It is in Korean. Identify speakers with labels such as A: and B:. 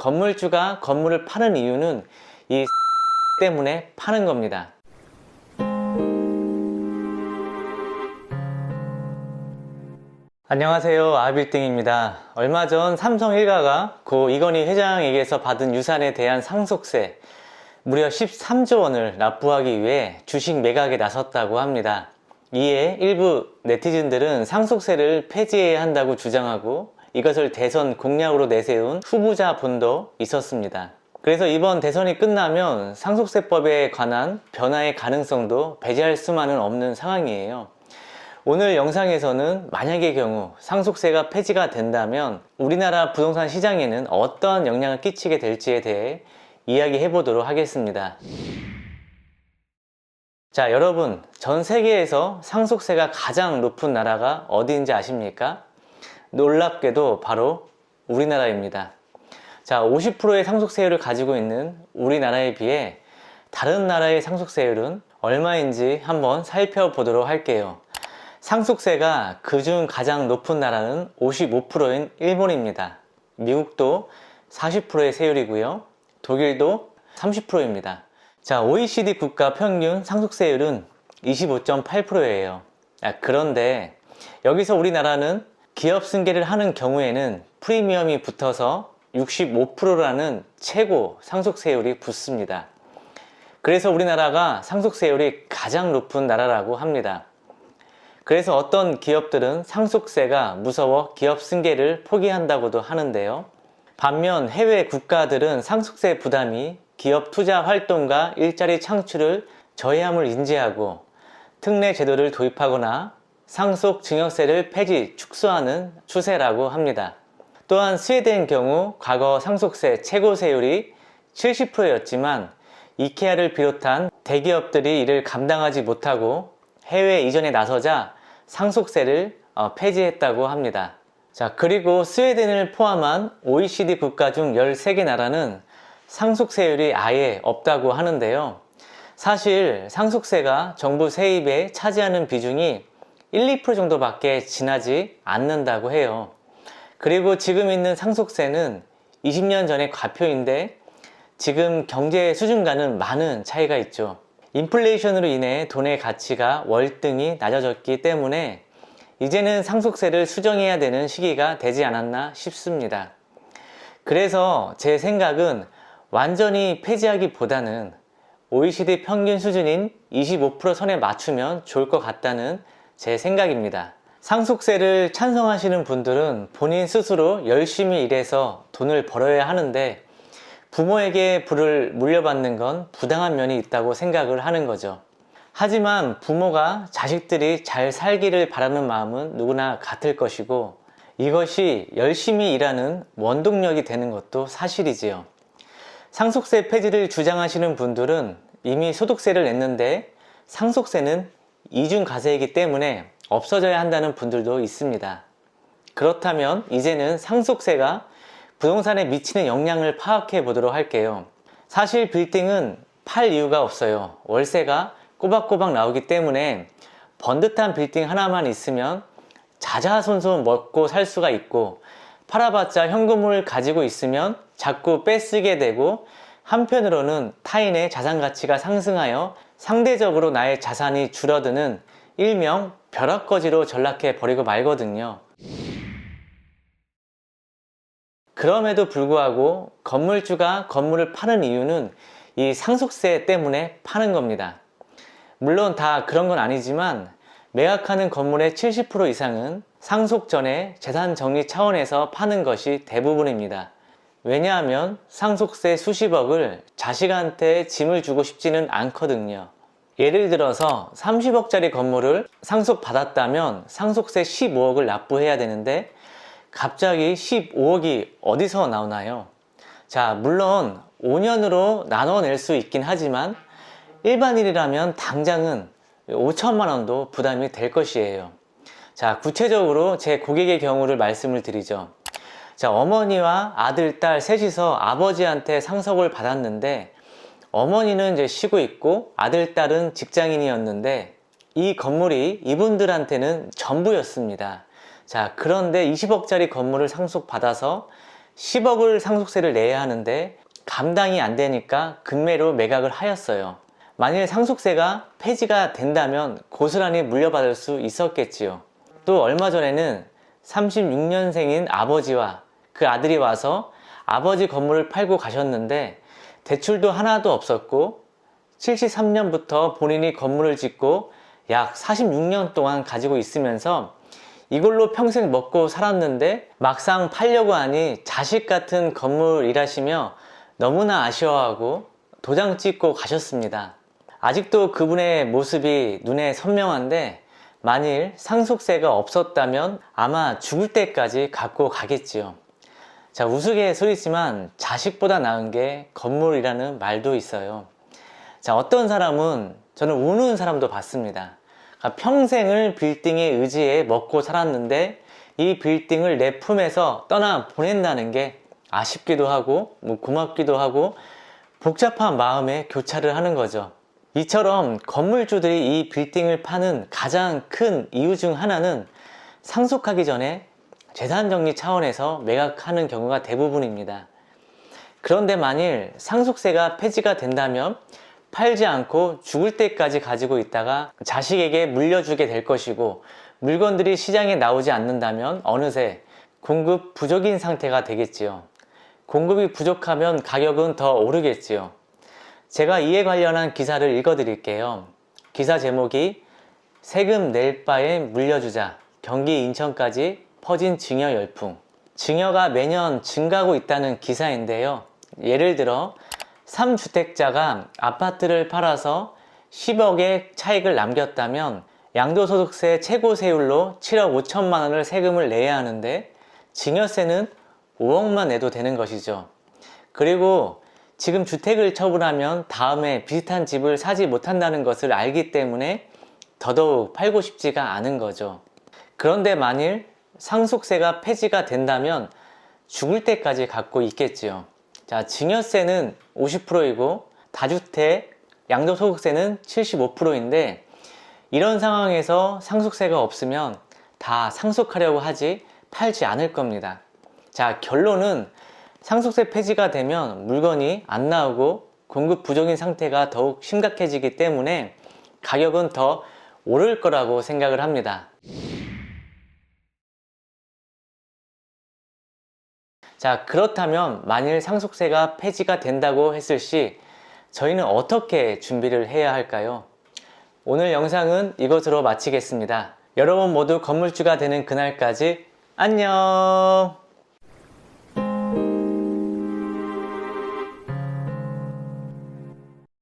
A: 건물주가 건물을 파는 이유는 이 때문에 파는 겁니다. 안녕하세요, 아빌딩입니다. 얼마 전 삼성 일가가 고 이건희 회장에게서 받은 유산에 대한 상속세 무려 13조 원을 납부하기 위해 주식 매각에 나섰다고 합니다. 이에 일부 네티즌들은 상속세를 폐지해야 한다고 주장하고 이것을 대선 공약으로 내세운 후보자 분도 있었습니다. 그래서 이번 대선이 끝나면 상속세법에 관한 변화의 가능성도 배제할 수만은 없는 상황이에요. 오늘 영상에서는 만약의 경우 상속세가 폐지가 된다면 우리나라 부동산 시장에는 어떤 영향을 끼치게 될지에 대해 이야기해 보도록 하겠습니다. 자, 여러분, 전 세계에서 상속세가 가장 높은 나라가 어디인지 아십니까? 놀랍게도 바로 우리나라입니다. 자, 50%의 상속세율을 가지고 있는 우리나라에 비해 다른 나라의 상속세율은 얼마인지 한번 살펴보도록 할게요. 상속세가 그중 가장 높은 나라는 55%인 일본입니다. 미국도 40%의 세율이고요. 독일도 30%입니다. 자, OECD 국가 평균 상속세율은 25.8%예요. 그런데 여기서 우리나라는 기업 승계를 하는 경우에는 프리미엄이 붙어서 65%라는 최고 상속세율이 붙습니다. 그래서 우리나라가 상속세율이 가장 높은 나라라고 합니다. 그래서 어떤 기업들은 상속세가 무서워 기업 승계를 포기한다고도 하는데요. 반면 해외 국가들은 상속세 부담이 기업 투자 활동과 일자리 창출을 저해함을 인지하고 특례 제도를 도입하거나 상속 증여세를 폐지 축소하는 추세라고 합니다. 또한 스웨덴 경우 과거 상속세 최고세율이 70%였지만 이케아를 비롯한 대기업들이 이를 감당하지 못하고 해외 이전에 나서자 상속세를 폐지했다고 합니다. 자, 그리고 스웨덴을 포함한 OECD 국가 중 13개 나라는 상속세율이 아예 없다고 하는데요. 사실 상속세가 정부 세입에 차지하는 비중이 1, 2% 정도밖에 지나지 않는다고 해요. 그리고 지금 있는 상속세는 20년 전의 과표인데 지금 경제 수준과는 많은 차이가 있죠. 인플레이션으로 인해 돈의 가치가 월등히 낮아졌기 때문에 이제는 상속세를 수정해야 되는 시기가 되지 않았나 싶습니다. 그래서 제 생각은 완전히 폐지하기보다는 OECD 평균 수준인 25% 선에 맞추면 좋을 것 같다는 제 생각입니다. 상속세를 찬성하시는 분들은 본인 스스로 열심히 일해서 돈을 벌어야 하는데 부모에게 부를 물려받는 건 부당한 면이 있다고 생각을 하는 거죠. 하지만 부모가 자식들이 잘 살기를 바라는 마음은 누구나 같을 것이고 이것이 열심히 일하는 원동력이 되는 것도 사실이지요. 상속세 폐지를 주장하시는 분들은 이미 소득세를 냈는데 상속세는 이중과세이기 때문에 없어져야 한다는 분들도 있습니다. 그렇다면 이제는 상속세가 부동산에 미치는 영향을 파악해 보도록 할게요. 사실 빌딩은 팔 이유가 없어요. 월세가 꼬박꼬박 나오기 때문에 번듯한 빌딩 하나만 있으면 자자손손 먹고 살 수가 있고 팔아봤자 현금을 가지고 있으면 자꾸 뺏쓰게 되고 한편으로는 타인의 자산 가치가 상승하여 상대적으로 나의 자산이 줄어드는 일명 벼락거지로 전락해 버리고 말거든요. 그럼에도 불구하고 건물주가 건물을 파는 이유는 이 상속세 때문에 파는 겁니다. 물론 다 그런 건 아니지만 매각하는 건물의 70% 이상은 상속 전에 재산 정리 차원에서 파는 것이 대부분입니다. 왜냐하면 상속세 수십억을 자식한테 짐을 주고 싶지는 않거든요. 예를 들어서 30억짜리 건물을 상속받았다면 상속세 15억을 납부해야 되는데 갑자기 15억이 어디서 나오나요? 자, 물론 5년으로 나눠낼 수 있긴 하지만 일반인이라면 당장은 5천만 원도 부담이 될 것이에요. 자, 구체적으로 제 고객의 경우를 말씀을 드리죠. 자, 어머니와 아들, 딸 셋이서 아버지한테 상속을 받았는데 어머니는 이제 쉬고 있고 아들, 딸은 직장인이었는데 이 건물이 이분들한테는 전부였습니다. 자, 그런데 20억짜리 건물을 상속받아서 10억을 상속세를 내야 하는데 감당이 안 되니까 급매로 매각을 하였어요. 만일 상속세가 폐지가 된다면 고스란히 물려받을 수 있었겠지요. 또 얼마 전에는 36년생인 아버지와 그 아들이 와서 아버지 건물을 팔고 가셨는데 대출도 하나도 없었고 73년부터 본인이 건물을 짓고 약 46년 동안 가지고 있으면서 이걸로 평생 먹고 살았는데 막상 팔려고 하니 자식 같은 건물이라시며 너무나 아쉬워하고 도장 찍고 가셨습니다. 아직도 그분의 모습이 눈에 선명한데 만일 상속세가 없었다면 아마 죽을 때까지 갖고 가겠지요. 자, 우스갯소리지만 자식보다 나은 게 건물이라는 말도 있어요. 자, 어떤 사람은 저는 우는 사람도 봤습니다. 평생을 빌딩에 의지해 먹고 살았는데 이 빌딩을 내 품에서 떠나 보낸다는 게 아쉽기도 하고 고맙기도 하고 복잡한 마음에 교차를 하는 거죠. 이처럼 건물주들이 이 빌딩을 파는 가장 큰 이유 중 하나는 상속하기 전에 재산정리 차원에서 매각하는 경우가 대부분입니다. 그런데 만일 상속세가 폐지가 된다면 팔지 않고 죽을 때까지 가지고 있다가 자식에게 물려주게 될 것이고 물건들이 시장에 나오지 않는다면 어느새 공급 부족인 상태가 되겠지요. 공급이 부족하면 가격은 더 오르겠지요. 제가 이에 관련한 기사를 읽어 드릴게요. 기사 제목이 세금 낼 바에 물려주자, 경기 인천까지 퍼진 증여 열풍. 증여가 매년 증가하고 있다는 기사인데요. 예를 들어 3주택자가 아파트를 팔아서 10억의 차익을 남겼다면 양도소득세 최고 세율로 7억 5천만 원을 세금을 내야 하는데 증여세는 5억만 내도 되는 것이죠. 그리고 지금 주택을 처분하면 다음에 비슷한 집을 사지 못한다는 것을 알기 때문에 더더욱 팔고 싶지가 않은 거죠. 그런데 만일 상속세가 폐지가 된다면 죽을 때까지 갖고 있겠지요. 자, 증여세는 50%이고 다주택 양도소득세는 75%인데 이런 상황에서 상속세가 없으면 다 상속하려고 하지 팔지 않을 겁니다. 자, 결론은 상속세 폐지가 되면 물건이 안 나오고 공급 부족인 상태가 더욱 심각해지기 때문에 가격은 더 오를 거라고 생각을 합니다. 자, 그렇다면 만일 상속세가 폐지가 된다고 했을 시 저희는 어떻게 준비를 해야 할까요? 오늘 영상은 이것으로 마치겠습니다. 여러분 모두 건물주가 되는 그날까지 안녕!